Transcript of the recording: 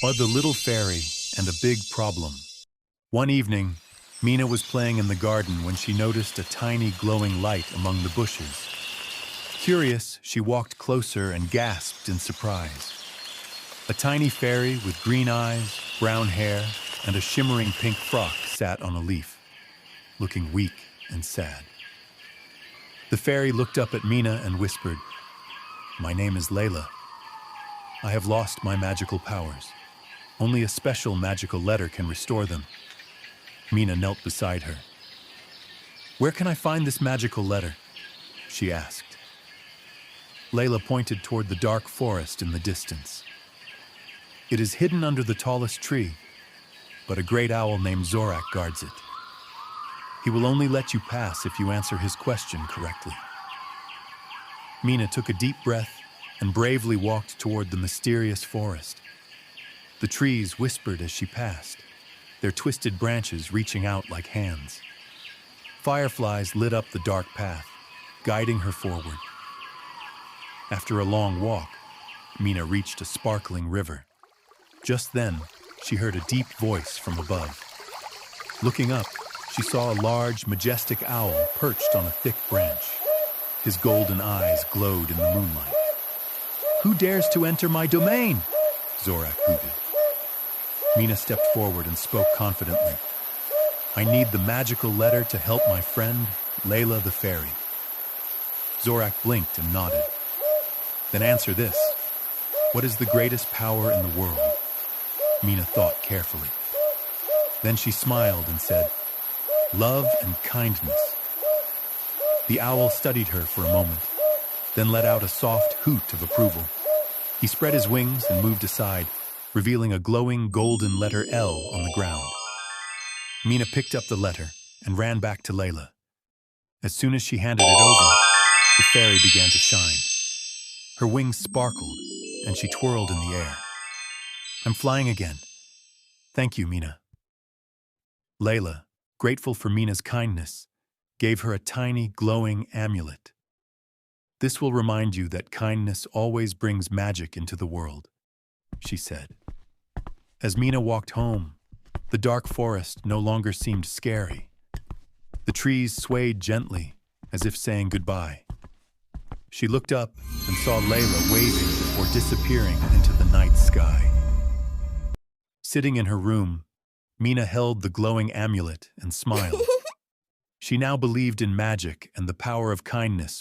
Are the little fairy and a big problem. One evening, Mina was playing in the garden when she noticed a tiny glowing light among the bushes. Curious, she walked closer and gasped in surprise. A tiny fairy with green eyes, brown hair, and a shimmering pink frock sat on a leaf, looking weak and sad. The fairy looked up at Mina and whispered, "My name is Layla. I have lost my magical powers. Only a special magical letter can restore them." Mina knelt beside her. "Where can I find this magical letter?" she asked. Layla pointed toward the dark forest in the distance. "It is hidden under the tallest tree, but a great owl named Zorak guards it. He will only let you pass if you answer his question correctly." Mina took a deep breath and bravely walked toward the mysterious forest. The trees whispered as she passed, their twisted branches reaching out like hands. Fireflies lit up the dark path, guiding her forward. After a long walk, Mina reached a sparkling river. Just then, she heard a deep voice from above. Looking up, she saw a large, majestic owl perched on a thick branch. His golden eyes glowed in the moonlight. "Who dares to enter my domain?" Zorak hooted. Mina stepped forward and spoke confidently. "I need the magical letter to help my friend, Layla the fairy." Zorak blinked and nodded. "Then answer this. What is the greatest power in the world?" Mina thought carefully. Then she smiled and said, "Love and kindness." The owl studied her for a moment, then let out a soft hoot of approval. He spread his wings and moved aside, revealing a glowing golden letter L on the ground. Mina picked up the letter and ran back to Layla. As soon as she handed it over, the fairy began to shine. Her wings sparkled, and she twirled in the air. "I'm flying again. Thank you, Mina." Layla, grateful for Mina's kindness, gave her a tiny, glowing amulet. "This will remind you that kindness always brings magic into the world," she said. As Mina walked home, the dark forest no longer seemed scary. The trees swayed gently, as if saying goodbye. She looked up and saw Layla waving before disappearing into the night sky. Sitting in her room, Mina held the glowing amulet and smiled. She now believed in magic and the power of kindness